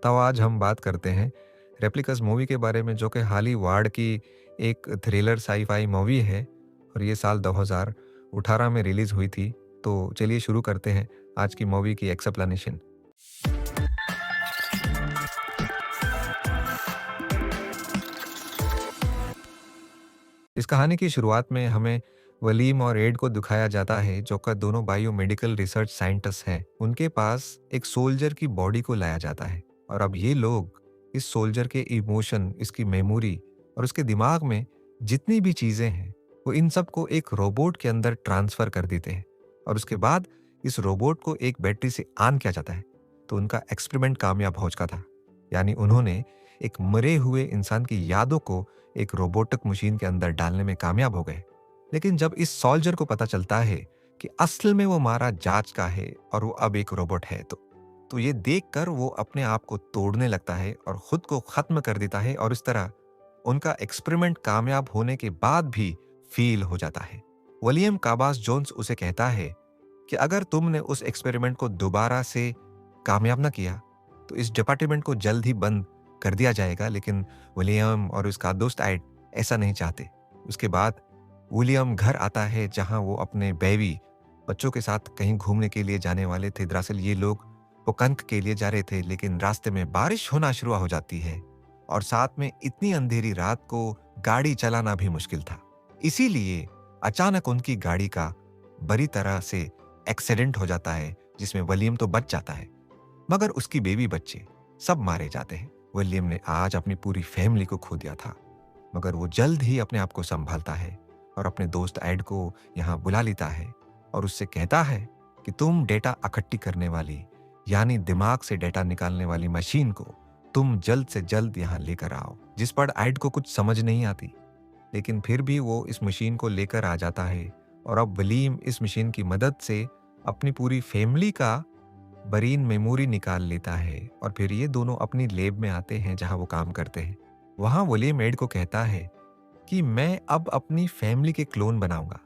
तो आज हम बात करते हैं रेप्लिकस मूवी के बारे में, जो कि हॉलीवुड की एक थ्रिलर साई-फाई मूवी है और ये साल 2018 में रिलीज़ हुई थी। तो चलिए शुरू करते हैं आज की मूवी की एक्सप्लेनेशन। इस कहानी की शुरुआत में हमें वलीम और एड को दिखाया जाता है, जो कि दोनों बायोमेडिकल रिसर्च साइंटिस्ट हैं। उनके पास एक सोल्जर की बॉडी को लाया जाता है और अब ये लोग इस सोल्जर के इमोशन, इसकी मेमोरी और उसके दिमाग में जितनी भी चीज़ें हैं, वो इन सब को एक रोबोट के अंदर ट्रांसफ़र कर देते हैं और उसके बाद इस रोबोट को एक बैटरी से ऑन किया जाता है। तो उनका एक्सपेरिमेंट कामयाब हो चुका था। यानी उन्होंने एक मरे हुए इंसान की यादों को एक रोबोटिक मशीन के अंदर डालने में कामयाब हो गए। लेकिन जब इस सोल्जर को पता चलता है कि असल में वो मारा जाज का है और वो अब एक रोबोट है, तो ये देखकर वो अपने आप को तोड़ने लगता है और खुद को खत्म कर देता है और इस तरह उनका एक्सपेरिमेंट कामयाब होने के बाद भी फील हो जाता है। विलियम काबास जोन्स उसे कहता है कि अगर तुमने उस एक्सपेरिमेंट को दोबारा से कामयाब ना किया, तो इस डिपार्टमेंट को जल्द ही बंद कर दिया जाएगा। लेकिन विलियम और उसका दोस्त एड ऐसा नहीं चाहते। उसके बाद विलियम घर आता है, जहां वो अपने बेबी बच्चों के साथ कहीं घूमने के लिए जाने वाले थे। दरअसल ये लोग पोकंक के लिए जा रहे थे, लेकिन रास्ते में बारिश होना शुरू हो जाती है और साथ में इतनी अंधेरी रात को गाड़ी चलाना भी मुश्किल था। इसीलिए अचानक उनकी गाड़ी का बड़ी तरह से एक्सीडेंट हो जाता है, जिसमें विलियम तो बच जाता है, मगर उसकी बेबी बच्चे सब मारे जाते हैं। विलियम ने आज अपनी पूरी फैमिली को खो दिया था, मगर वो जल्द ही अपने आप को संभालता है और अपने दोस्त एड को यहाँ बुला लेता है और उससे कहता है कि तुम डेटा इकट्ठी करने वाली, यानी दिमाग से डेटा निकालने वाली मशीन को तुम जल्द से जल्द यहाँ लेकर आओ। जिस पर एड को कुछ समझ नहीं आती, लेकिन फिर भी वो इस मशीन को लेकर आ जाता है और अब विलियम इस मशीन की मदद से अपनी पूरी फैमिली का बरीन मेमोरी निकाल लेता है और फिर ये दोनों अपनी लैब में आते हैं, जहां वो काम करते हैं। वहां विलियम एड को कहता है कि मैं अब अपनी फैमिली के क्लोन बनाऊंगा,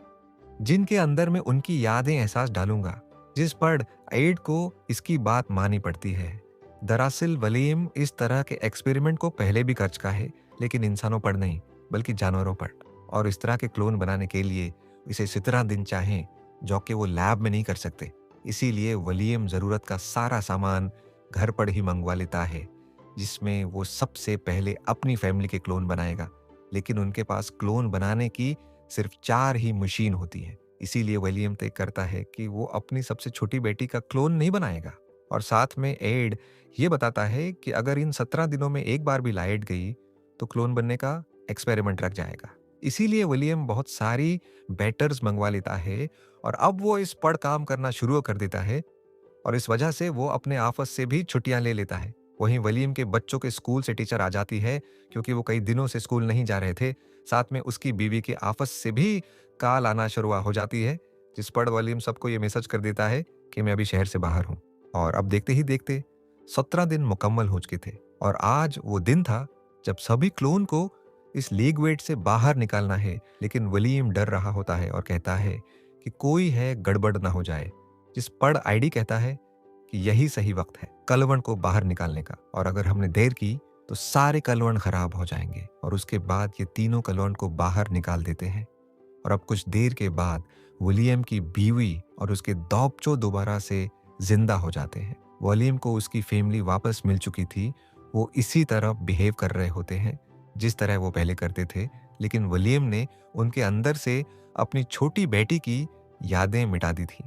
जिनके अंदर मैं उनकी यादें एहसास डालूंगा। जिस पर एड को इसकी बात मानी पड़ती है। दरअसल विलियम इस तरह के एक्सपेरिमेंट को पहले भी कर चुका है, लेकिन इंसानों पर नहीं, बल्कि जानवरों पर। और इस तरह के क्लोन बनाने के लिए इसे 17 दिन चाहें, जो कि वो लैब में नहीं कर सकते। इसीलिए विलियम ज़रूरत का सारा सामान घर पर ही मंगवा लेता है, जिसमें वो सबसे पहले अपनी फैमिली के क्लोन बनाएगा। लेकिन उनके पास क्लोन बनाने की सिर्फ 4 ही मशीन होती है। इसीलिए विलियम तय करता है कि वो अपनी सबसे छोटी बेटी का क्लोन नहीं बनाएगा। और साथ में एड ये बताता है कि अगर इन 17 दिनों में एक बार भी लाइट गई, तो क्लोन बनने का एक्सपेरिमेंट रख जाएगा। इसीलिए विलियम बहुत सारी बैटर्स मंगवा लेता है और अब वो इस पर काम करना शुरू कर देता है और इस वजह से वो अपने ऑफिस से भी छुट्टियां ले लेता है। वहीं विलियम के बच्चों के स्कूल से टीचर आ जाती है, क्योंकि वो कई दिनों से स्कूल नहीं जा रहे थे। साथ में उसकी बीवी के ऑफिस से भी कॉल आना शुरू हो जाती है, जिस पर विलियम सबको ये मैसेज कर देता है कि मैं अभी शहर से बाहर हूँ। और अब देखते ही देखते 17 दिन मुकम्मल हो चुके थे और आज वो दिन था जब सभी क्लोन को इस लीग वेट से बाहर निकालना है। लेकिन विलियम डर रहा होता है और कहता है कि कोई है, गड़बड़ ना हो जाए। जिस पर आईडी कहता है कि यही सही वक्त है कलवन को बाहर निकालने का, और अगर हमने देर की तो सारे कलवन खराब हो जाएंगे। और उसके बाद ये तीनों कलवन को बाहर निकाल देते हैं। और अब कुछ देर के बाद विलियम की बीवी और उसके दौपचो दोबारा से जिंदा हो जाते हैं। विलियम को उसकी फैमिली वापस मिल चुकी थी। वो इसी तरह बिहेव कर रहे होते हैं जिस तरह वो पहले करते थे, लेकिन विलियम ने उनके अंदर से अपनी छोटी बेटी की यादें मिटा दी थी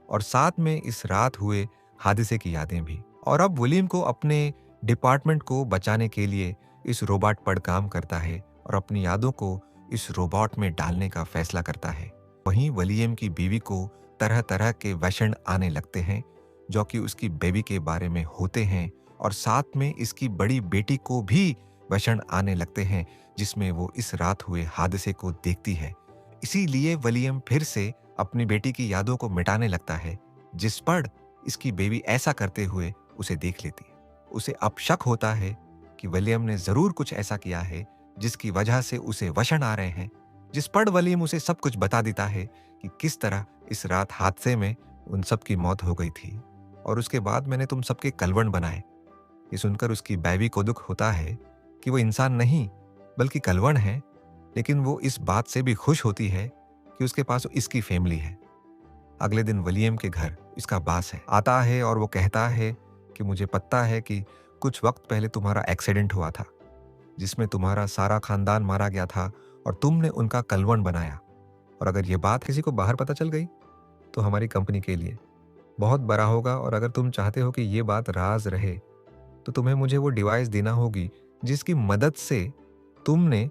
और साथ में इस रात हुए हादसे की यादें भी। और अब विलियम को अपने डिपार्टमेंट को बचाने के लिए इस रोबोट पर काम करता है और अपनी यादों को इस रोबोट में डालने का फैसला करता है। वहीं विलियम की बीवी को तरह तरह के वैषण आने लगते हैं, जो कि उसकी बेबी के बारे में होते हैं, और साथ में इसकी बड़ी बेटी को भी वैषण आने लगते हैं, जिसमें वो इस रात हुए हादसे को देखती है। इसीलिए विलियम फिर से अपनी बेटी की यादों को मिटाने लगता है, जिस पर इसकी बेबी ऐसा करते हुए उसे देख लेती है। उसे अब शक होता है कि विलियम ने जरूर कुछ ऐसा किया है जिसकी वजह से उसे वशण आ रहे हैं। जिस पर विलियम उसे सब कुछ बता देता है कि किस तरह इस रात हादसे में उन सब की मौत हो गई थी और उसके बाद मैंने तुम सबके कलवण बनाए। ये सुनकर उसकी बीवी को दुख होता है कि वो इंसान नहीं बल्कि कलवण है, लेकिन वो इस बात से भी खुश होती है कि उसके पास इसकी फैमिली है। अगले दिन विलियम के घर इसका बास है आता है और वो कहता है कि मुझे पता है कि कुछ वक्त पहले तुम्हारा एक्सीडेंट हुआ था जिसमें तुम्हारा सारा खानदान मारा गया था और तुमने उनका कलवण बनाया, और अगर ये बात किसी को बाहर पता चल गई तो हमारी कंपनी के लिए बहुत बड़ा होगा, और अगर तुम चाहते हो कि ये बात राज रहे तो तुम्हें मुझे वो डिवाइस देना होगी जिसकी मदद से तुमने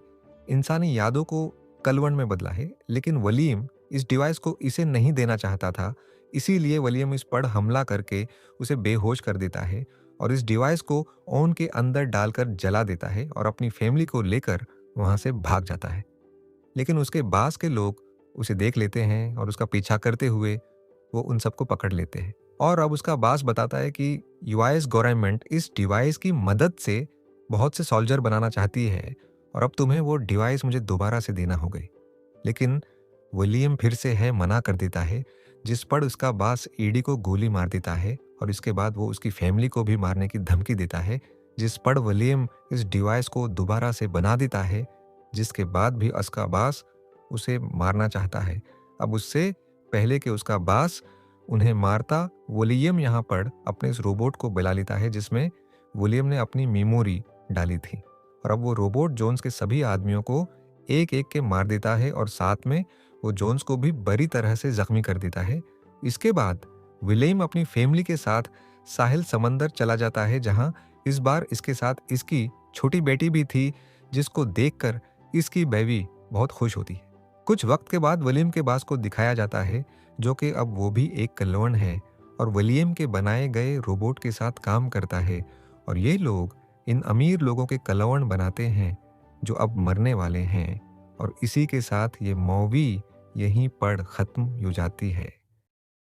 इंसानी यादों को कलवण में बदला है। लेकिन वलीम इस डिवाइस को इसे नहीं देना चाहता था, इसीलिए वलीम इस पर हमला करके उसे बेहोश कर देता है और इस डिवाइस को ओवन के अंदर डालकर जला देता है और अपनी फैमिली को लेकर वहां से भाग जाता है। लेकिन उसके बास के लोग उसे देख लेते हैं और उसका पीछा करते हुए वो उन सबको पकड़ लेते हैं। और अब उसका बास बताता है कि यूएस गवर्नमेंट इस डिवाइस की मदद से बहुत से सोल्जर बनाना चाहती है और अब तुम्हें वो डिवाइस मुझे दोबारा से देना हो गई। लेकिन विलियम फिर से है मना कर देता है, जिस पर उसका बास ईडी को गोली मार देता है और इसके बाद वो उसकी फैमिली को भी मारने की धमकी देता है, जिस पर विलियम इस डिवाइस को दोबारा से बना देता है, जिसके बाद भी उसका बास उसे मारना चाहता है। अब उससे पहले कि उसका बास उन्हें मारता, विलियम यहाँ पर अपने इस रोबोट को बुला लेता है जिसमें विलियम ने अपनी मेमोरी डाली थी, और अब वो रोबोट जोन्स के सभी आदमियों को एक एक के मार देता है और साथ में वो जोन्स को भी बुरी तरह से जख्मी कर देता है। इसके बाद विलियम अपनी फैमिली के साथ साहिल समंदर चला जाता है, जहां इस बार इसके साथ इसकी छोटी बेटी भी थी, जिसको देखकर इसकी बीवी बहुत खुश होती है। कुछ वक्त के बाद विलियम के बास को दिखाया जाता है, जो कि अब वो भी एक कलवण है और विलियम के बनाए गए रोबोट के साथ काम करता है, और ये लोग इन अमीर लोगों के कलवण बनाते हैं जो अब मरने वाले हैं। और इसी के साथ ये मूवी यहीं पर ख़त्म हो जाती है।